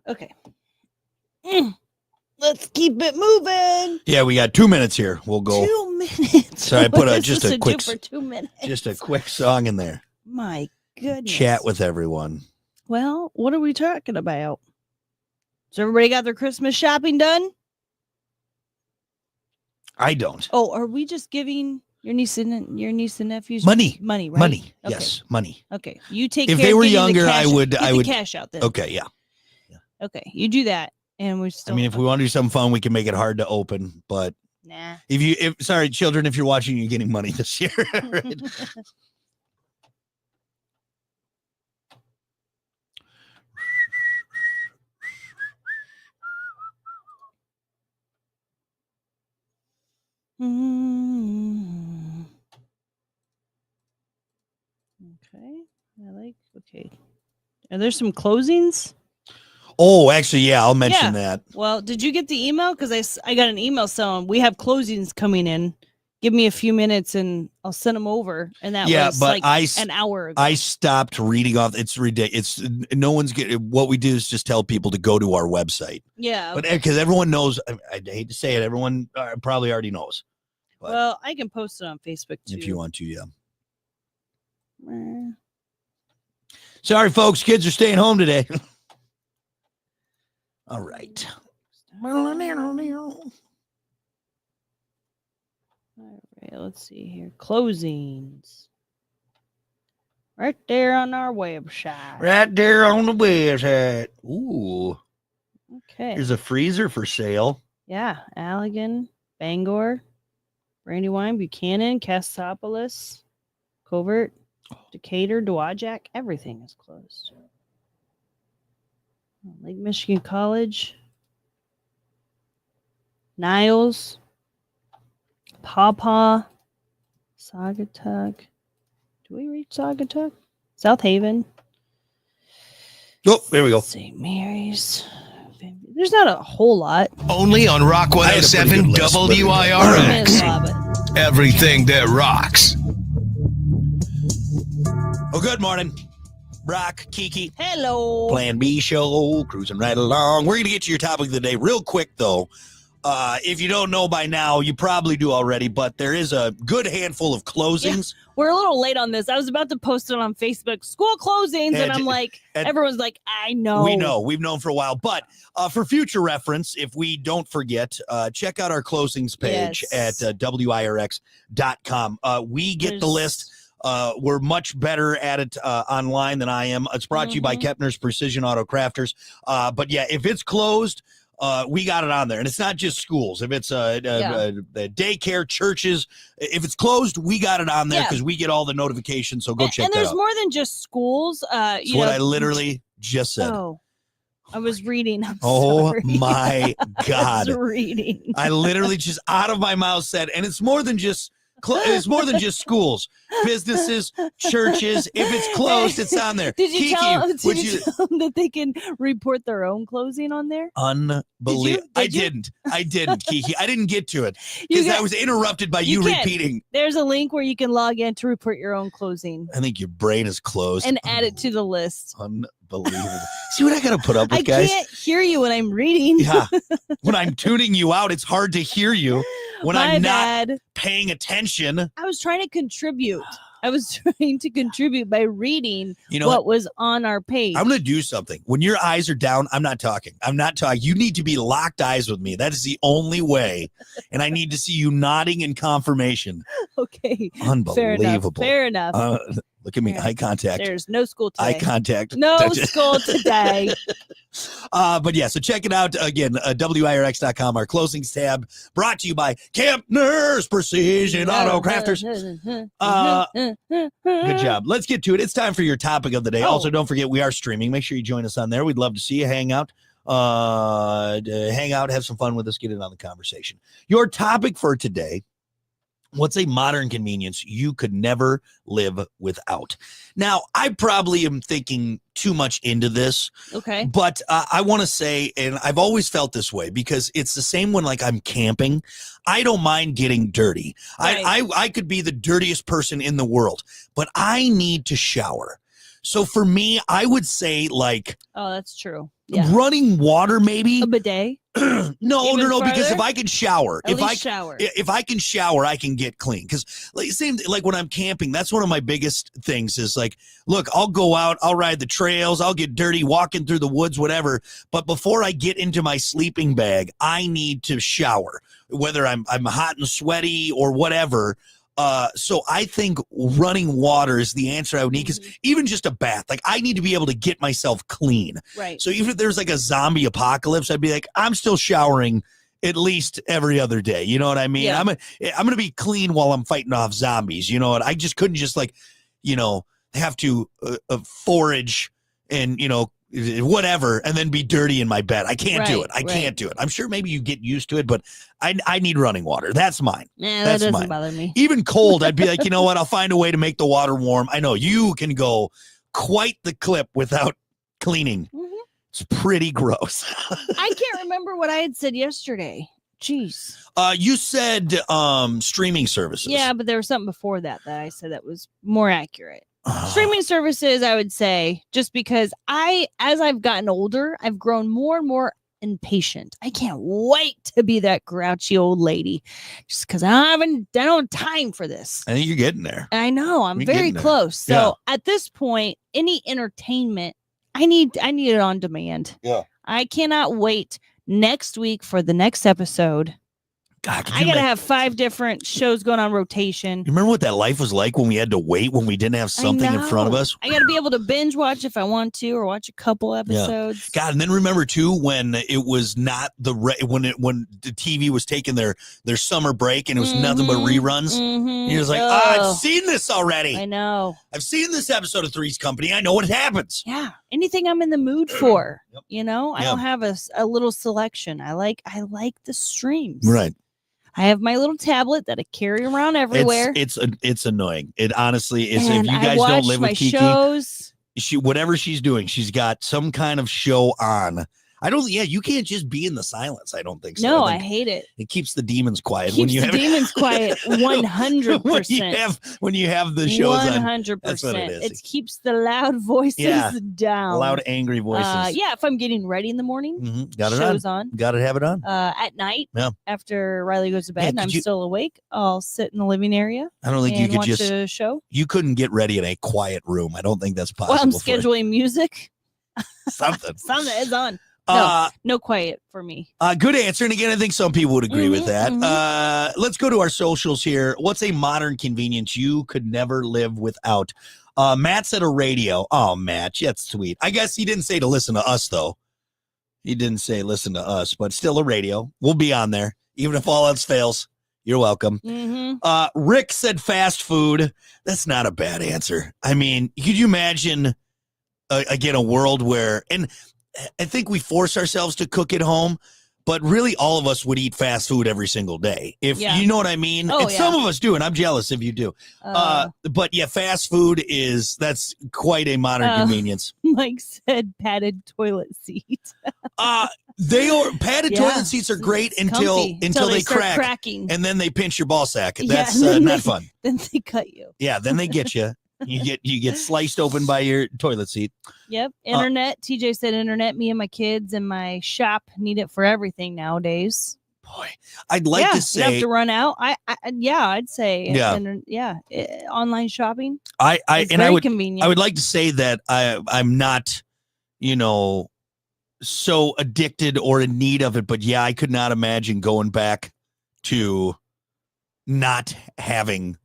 Okay. Let's keep it moving. Yeah, we got 2 minutes here. We'll go. 2 minutes. So I put What just is a this quick, to do for 2 minutes. just a quick song in there. My goodness. Chat with everyone. Well, what are we talking about? So everybody got their Christmas shopping done? I don't. Oh, are we just giving your niece and nephews Money. Money, right? Money. Okay. Yes, money. Okay. You take If care they of were getting the younger, cash, I would- get I the would- cash out then. Okay, yeah. Okay. You do that. And we still I mean, if we want to do something fun, we can make it hard to open. But nah. sorry, children, if you're watching, you're getting money this year. Right? Mm. Okay. Are there some closings? Oh, actually, yeah, I'll mention that. Well, did you get the email? Because I got an email saying we have closings coming in. Give me a few minutes and I'll send them over. And that was but like an hour ago. I stopped reading off. It's ridiculous. No one's getting. What we do is just tell people to go to our website. Yeah. But because everyone knows, I hate to say it, everyone probably already knows. But well, I can post it on Facebook too. if you want to, yeah. Eh. Sorry, folks. Kids are staying home today. All right. All right, let's see here. Closings. Right there on our website. Right there on the website. Ooh. Okay. There's a freezer for sale. Yeah. Allegan, Bangor, Brandywine, Buchanan, Cassopolis, Covert, Decatur, Dowagiac. Everything is closed. Lake Michigan College, Niles, Pawpaw, Saugatuck. Do we reach Saugatuck? South Haven. Oh, there we go. St. Mary's. There's not a whole lot. Only on Rock I had a pretty 107 good list, but- WIRX. Everything that rocks. Oh, good morning. Brock, Kiki. Hello. Plan B show, cruising right along. We're going to get to your topic of the day real quick, though. If you don't know by now, you probably do already, but there is a good handful of closings. Yeah, we're a little late on this. I was about to post it on Facebook, school closings, and I'm like, everyone's like, I know. We know. We've known for a while. But for future reference, if we don't forget, check out our closings page at WIRX.com. We get the list. We're much better at it online than I am. It's brought to you by Kepner's Precision Auto Crafters. But yeah, if it's closed, we got it on there. And it's not just schools. If it's daycare, churches, if it's closed, we got it on there because we get all the notifications. So go check that out. And there's more than just schools. That's what I literally just said. Oh, I was reading. I'm sorry. Oh my God. I was reading. I literally just out of my mouth said, and it's more than just it's more than just schools, businesses, churches. If it's closed, it's on there. Did you Kiki, tell them that they can report their own closing on there? Unbelievable. I didn't, Kiki. I didn't get to it because I was interrupted by you repeating. There's a link where you can log in to report your own closing. I think your brain is closed. And add it to the list. Unbelievable. See what I got to put up with, guys? I can't hear you when I'm reading. Yeah. When I'm tuning you out, it's hard to hear you. When I'm not paying attention. I was trying to contribute. By reading what was on our page. I'm going to do something. When your eyes are down, I'm not talking. You need to be locked eyes with me. That is the only way. And I need to see you nodding in confirmation. Okay. Unbelievable. Fair enough. Look at me. Eye contact. There's no school today. Eye contact. No school today. But yeah, so check it out again. WIRX.com, our closings tab, brought to you by Kempner's Precision Auto Crafters. Good job. Let's get to it. It's time for your topic of the day. Also, don't forget we are streaming. Make sure you join us on there. We'd love to see you hang out. Have some fun with us, get in on the conversation. Your topic for today: what's a modern convenience you could never live without? Now, I probably am thinking too much into this. Okay. But I want to say, and I've always felt this way because it's the same when like I'm camping. I don't mind getting dirty. Right. I could be the dirtiest person in the world, but I need to shower. So for me, I would say like, oh, that's true. Running water, maybe a bidet. No, because if I can shower, if I can shower, I can get clean. Because like when I'm camping, that's one of my biggest things is like, look, I'll go out, I'll ride the trails, I'll get dirty walking through the woods, whatever. But before I get into my sleeping bag, I need to shower, whether I'm hot and sweaty or whatever. So I think running water is the answer I would need, because even just a bath, like I need to be able to get myself clean. Right. So even if there's like a zombie apocalypse, I'd be like, I'm still showering at least every other day. You know what I mean? Yeah. I'm going to be clean while I'm fighting off zombies. You know what? I just couldn't just like, have to forage and, whatever, and then be dirty in my bed. I can't do it. I can't do it. I'm sure maybe you get used to it, but I need running water. That's mine. Yeah, that doesn't bother me. Even cold, I'd be like, you know what? I'll find a way to make the water warm. I know you can go quite the clip without cleaning. Mm-hmm. It's pretty gross. I can't remember what I had said yesterday. Jeez. You said streaming services. Yeah, but there was something before that I said that was more accurate. Streaming services, I would say, just because as I've gotten older, I've grown more and more impatient. I can't wait to be that grouchy old lady, just because I don't have time for this. I think you're getting there. I know I'm very close. So at this point, any entertainment, I need it on demand. Yeah, I cannot wait next week for the next episode. God, I gotta have 5 different shows going on rotation. You remember what that life was like when we had to wait, when we didn't have something in front of us? I gotta be able to binge watch if I want to, or watch a couple episodes. Yeah. God, and then remember too when it was not when the TV was taking their summer break and it was nothing but reruns. Mm-hmm. You're just like, I've seen this already. I know. I've seen this episode of Three's Company. I know what happens. Yeah, anything I'm in the mood for. I don't have a little selection. I like the streams. Right. I have my little tablet that I carry around everywhere. It's annoying. It honestly is. If you guys don't live with Kiki, whatever she's doing, she's got some kind of show on. You can't just be in the silence. I don't think so. No, I I think hate it. it keeps the demons quiet. Keeps the demons quiet 100%. when you have the shows on. 100%. That's what it is. It keeps the loud voices down. Loud, angry voices. Yeah, if I'm getting ready in the morning, Got it shows on. on. Got to have it on. At night, Yeah. after Riley goes to bed and I'm still awake, I'll sit in the living area. I don't think you could watch just a show. You couldn't get ready in a quiet room. I don't think that's possible. Well, I'm for scheduling music. something. Something is on. No quiet for me. Good answer. And again, I think some people would agree with that. Mhm. Let's go to our socials here. What's a modern convenience you could never live without? Matt said a radio. Oh, Matt, that's sweet. I guess he didn't say to listen to us, though. He didn't say listen to us, but still a radio. We'll be on there. Even if all else fails, you're welcome. Rick said fast food. That's not a bad answer. I mean, could you imagine, again, a world where, and I think we force ourselves to cook at home, but really all of us would eat fast food every single day. If you know what I mean. Oh, and some of us do, and I'm jealous if you do. But yeah, fast food that's quite a modern convenience. Mike said padded toilet seat. Padded toilet seats are great until they start crack, cracking. and then they pinch your ball sack. Yeah, That's and then not fun. Then they cut you. Yeah, then they get you. You get sliced open by your toilet seat. Yep. Internet. TJ said internet. Me and my kids and my shop need it for everything nowadays. Boy, I'd like to say you have to run out. I'd say online shopping. Very convenient. I would like to say that I'm not, so addicted or in need of it, but yeah, I could not imagine going back to not having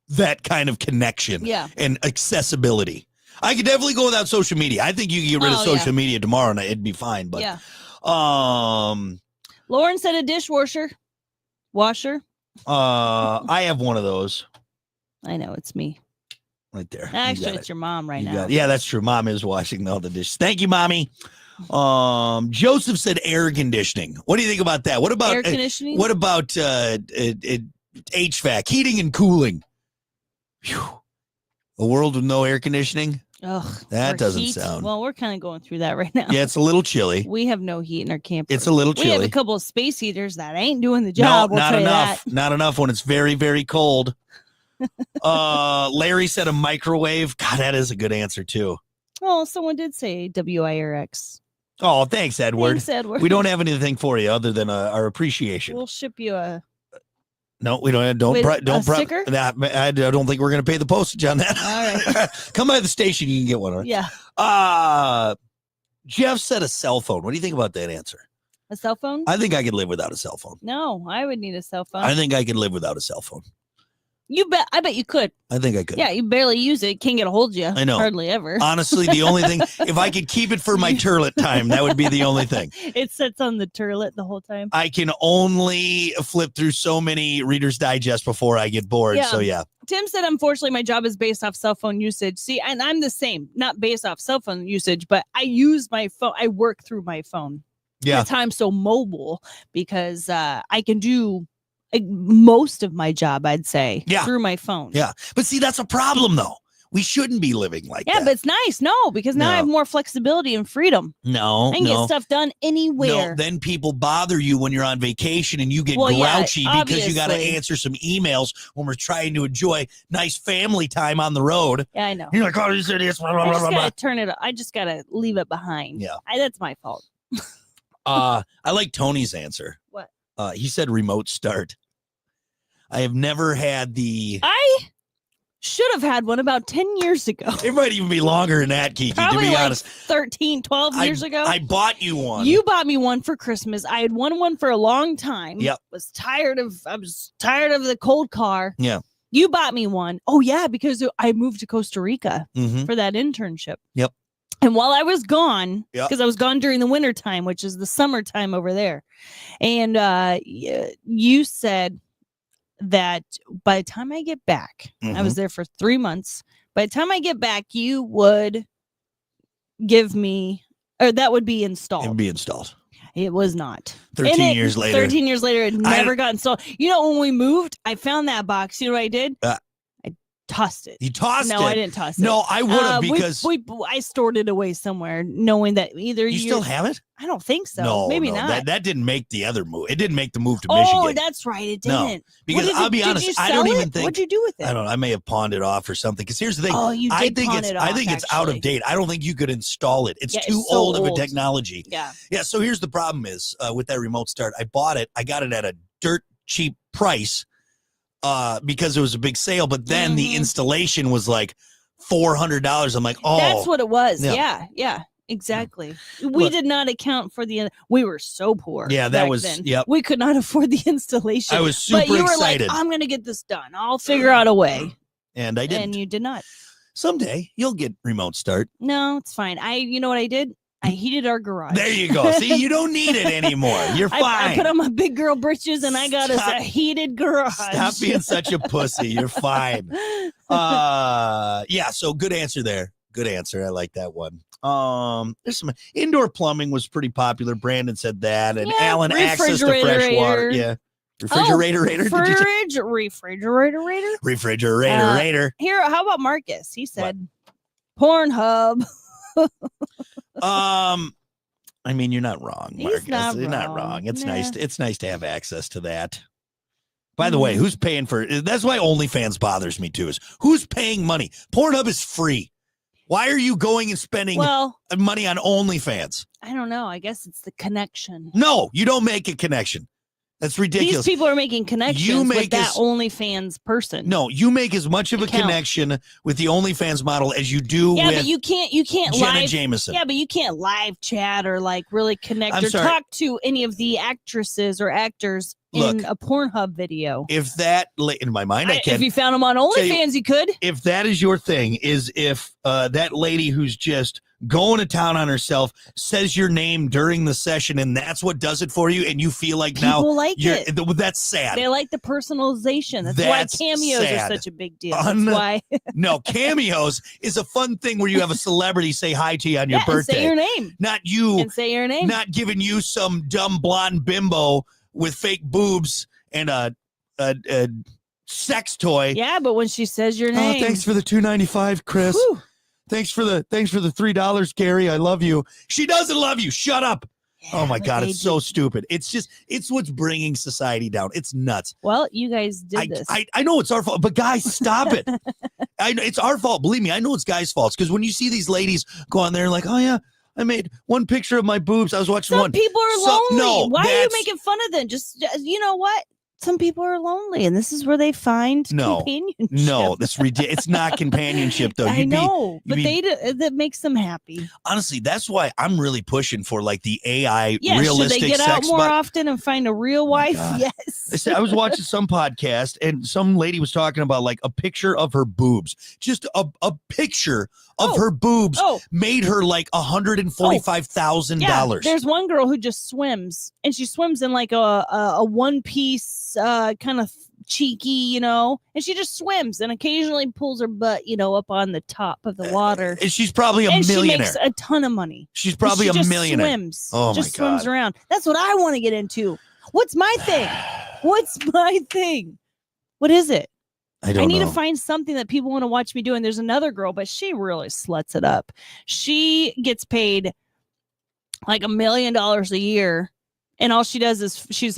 that kind of connection and accessibility. I could definitely go without social media. I think you can get rid of social media tomorrow and it'd be fine. But Lauren said a dishwasher. Washer. I have one of those. I know it's me. Right there. Actually, it's your mom right now. Yeah, that's true. Mom is washing all the dishes. Thank you, Mommy. Joseph said air conditioning. What do you think about that? What about air conditioning? What about HVAC, heating and cooling? Whew. A world with no air conditioning? Ugh, that doesn't sound. Well, we're kind of going through that right now. Yeah, it's a little chilly. We have no heat in our camper. It's a little chilly. We have a couple of space heaters that ain't doing the job. No, not enough. Not enough when it's very, very cold. Larry said a microwave. God, that is a good answer too. Oh, someone did say WIRX. Oh, thanks, Edward. Thanks, Edward. We don't have anything for you other than our appreciation. We'll ship you a. No, we don't. Sticker? I don't think we're going to pay the postage on that. All right. Come by the station, you can get one. Right? Yeah. Jeff said a cell phone. What do you think about that answer? A cell phone? I think I could live without a cell phone. No, I would need a cell phone. I think I could live without a cell phone. I bet you could. I think I could. Yeah, you barely use it. Can't get a hold of you. I know. Hardly ever. Honestly, the only thing, if I could keep it for my turlet time, that would be the only thing. It sits on the turlet the whole time. I can only flip through so many Reader's Digest before I get bored. Yeah. So, yeah. Tim said, unfortunately, my job is based off cell phone usage. See, and I'm the same. Not based off cell phone usage, but I use my phone. I work through my phone. Yeah. That's how I'm so mobile because I can do most of my job, I'd say, through my phone. Yeah. But see, that's a problem, though. We shouldn't be living like that. Yeah, but it's nice. No, because now I have more flexibility and freedom. No, I can get stuff done anywhere. No, then people bother you when you're on vacation and you get grouchy because you got to answer some emails when we're trying to enjoy nice family time on the road. Yeah, I know. You're like, oh, these idiots. Blah, blah, I just blah, got blah. to turn it. I just got to leave it behind. Yeah. That's my fault. I like Tony's answer. What? He said remote start. I have never had I should have had one about 10 years ago. It might even be longer than that, Kiki, Probably to be like honest. 13, 12 years ago. I bought you one. You bought me one for Christmas. I had wanted one for a long time. Yep. I was tired of the cold car. Yeah. You bought me one. Oh, yeah, because I moved to Costa Rica Mm-hmm. for that internship. Yep. And while I was gone, Yep. because I was gone during the winter time, which is the summertime over there, and you said that by the time I get back, I was there for 3 months. By the time I get back, you would give me, or that would be installed. It would be installed. It was not. 13 years later. 13 years later, it never got installed. You know, when we moved, I found that box. You know what I did? I tossed it. You tossed it? No, I didn't toss it. No, I would have because I stored it away somewhere, knowing that either you still have it. I don't think so. No, maybe not. That didn't make the other move. It didn't make the move to Michigan. Oh, that's right. It didn't. No, because I'll be honest, I don't even think. What'd you do with it? I don't know. I may have pawned it off or something. Because here's the thing. Oh, you did I think pawn it off, I think it's out of date. I don't think you could install it. It's too so old of a technology. Yeah. Yeah. So here's the problem: is with that remote start, I bought it. I got it at a dirt cheap price because it was a big sale. But then the installation was like $400. I'm like, oh, that's what it was. Yeah. Yeah. Exactly. We did not account for we were so poor. Yeah, that was then. Yep. We could not afford the installation. I was super but you were excited. like, I'm going to get this done. I'll figure out a way. And I didn't. And you did not. Someday you'll get remote start. No, it's fine. You know what I did? I heated our garage. There you go. See, you don't need it anymore. You're fine. I put on my big girl britches and I got us a heated garage. Stop being such a pussy. You're fine. Yeah, so good answer there. Good answer. I like that one. There's some indoor plumbing was pretty popular. Brandon said that, and Alan access to fresh water. Yeah. Refrigerator. Refrigerator. Here, how about Marcus? He said Pornhub. I mean, you're not wrong, Marcus. You're not wrong. It's nice. It's nice to have access to that. By the way, who's paying for it? That's why OnlyFans bothers me too. Is who's paying money? Pornhub is free. Why are you going and spending money on OnlyFans? I don't know. I guess it's the connection. No, you don't make a connection. That's ridiculous. These people are making connections with that OnlyFans person. No, you make as much of a connection with the OnlyFans model as you do with but you can't Jenna live, Jameson. Yeah, but you can't live chat or like really connect talk to any of the actresses or actors in a Pornhub video. If that, in my mind, I can. If you found them on OnlyFans, you could. If that is your thing, is if that lady who's just going to town on herself says your name during the session and that's what does it for you and you feel like people now like it. That's sad. They like the personalization. That's why cameos are such a big deal. That's why. No, cameos is a fun thing where you have a celebrity say hi to you on your birthday. And say your name. Not you. And say your name. Not giving you some dumb blonde bimbo with fake boobs and a sex toy. Yeah, but when she says your name. Oh, thanks for the $2.95, Chris. Whew. Thanks for the $3, Gary. I love you. She doesn't love you. Shut up. Yeah, oh my God, it's so stupid. It's what's bringing society down. It's nuts. Well, you guys did this. I know it's our fault, but guys, stop it. I know it's our fault. Believe me, I know it's guys' faults because when you see these ladies go on there and like, oh yeah, I made one picture of my boobs. I was watching Some one. People are lonely. No, why are you making fun of them? Just you know what? Some people are lonely, and this is where they find companionship. No, that's ridiculous. It's not companionship, though. I know, but that makes them happy. Honestly, that's why I'm really pushing for like the AI realistic should they get sex out more often and find a real wife? Yes. I was watching some podcast, and some lady was talking about like a picture of her boobs. Just a picture of her boobs made her like $145,000. Yeah, there's one girl who just swims, and she swims in like a one piece kind of cheeky, and she just swims and occasionally pulls her butt, up on the top of the water. And she's probably a millionaire. She makes a ton of money. She's probably a millionaire. Swims. Oh just my God. Swims around. That's what I want to get into. What's my thing? What's my thing? What is it? I need to find something that people want to watch me do. And there's another girl, but she really sluts it up. She gets paid like $1 million a year, and all she does is she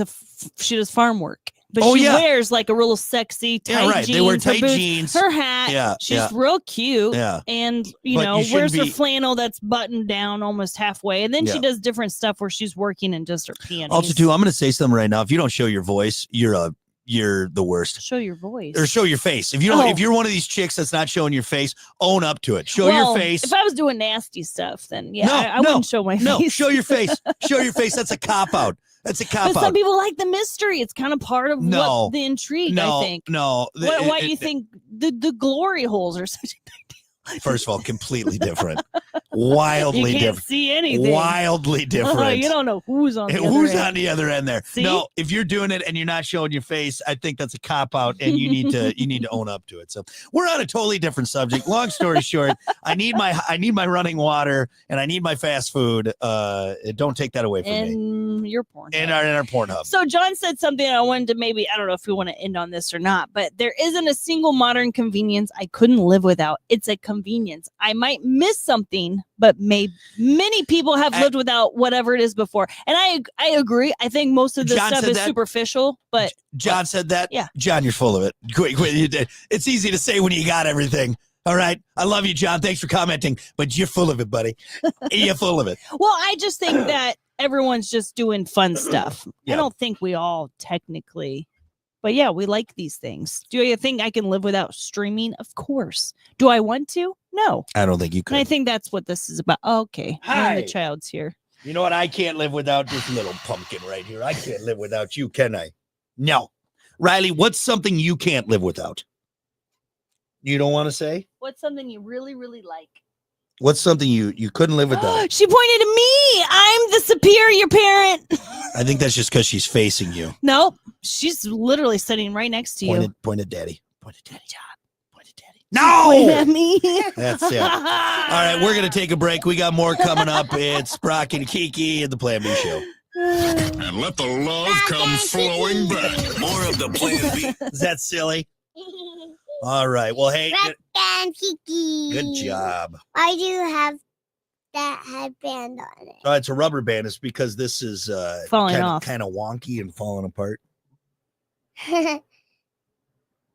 does farm work. But she wears like a real sexy tight jeans. They wear tight jeans. Her hat. Yeah. She's real cute. Yeah. And wears her flannel that's buttoned down almost halfway. And then she does different stuff where she's working in just her panties. Also, too, I'm going to say something right now. If you don't show your voice, you're the worst. Show your voice. Or show your face. If you don't, if you're one of these chicks that's not showing your face, own up to it. Show your face. If I was doing nasty stuff, then I wouldn't show my face. No, show your face. Show your face. That's a cop out. That's a cop out. But some people like the mystery. It's kind of part of what the intrigue, I think. No. Why do you think the glory holes are such a big deal? First of all, completely different. Wildly you can't different. see anything. Wildly different. You don't know who's on the other Who's end. on the other end there? See? No, if you're doing it and you're not showing your face, I think that's a cop out, and you need to own up to it. So we're on a totally different subject. Long story short, I need my running water and I need my fast food. Don't take that away from me. And your porn. In our Pornhub. So John said something I wanted to maybe, I don't know if we want to end on this or not, but there isn't a single modern convenience I couldn't live without. It's a convenience. I might miss something, but many people have lived without whatever it is before. And I agree. I think most of this John stuff said is that. superficial, but John said that? Yeah. John, you're full of it. Quit. It's easy to say when you got everything. All right. I love you, John. Thanks for commenting, but you're full of it, buddy. You're full of it. well, I just think that everyone's just doing fun stuff. Yeah. I don't think we all technically, but yeah, we like these things. Do you think I can live without streaming? Of course. Do I want to? No. I don't think you And I could. think that's what this is about. Okay. Hi. And the child's here. You know what? I can't live without this little pumpkin right here. I can't live without you, can I? No. Riley, what's something you can't live without? You don't want to say? What's something you really, really like? What's something you couldn't live without? She pointed to me. I'm the superior parent. I think that's just because she's facing you. Nope. She's literally sitting right next to you. Point at daddy. Point at daddy. Point at daddy. Point No! at me. That's it. All right, we're going to take a break. We got more coming up. It's Brock and Kiki and the Plan B Show. And let the love come flowing back. More of the Plan B. Is that silly? All right. Well, hey, Brock and Kiki. good job. Why do you have that headband on it? It's a rubber band. It's because this is Falling off. kind of wonky and falling apart.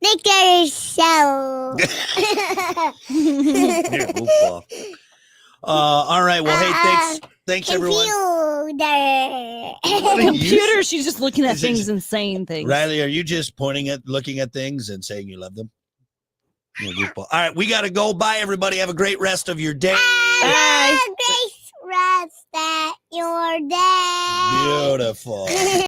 Make that show. Here, goofball. All right. Well, hey, thanks everyone. Computer. Computer, she's just looking at Is it- things and saying things. Riley, are you just looking at things and saying you love them? Yeah, goofball. All right, we got to go. Bye, everybody. Have a great rest of your day. Have a great rest at your day. Beautiful.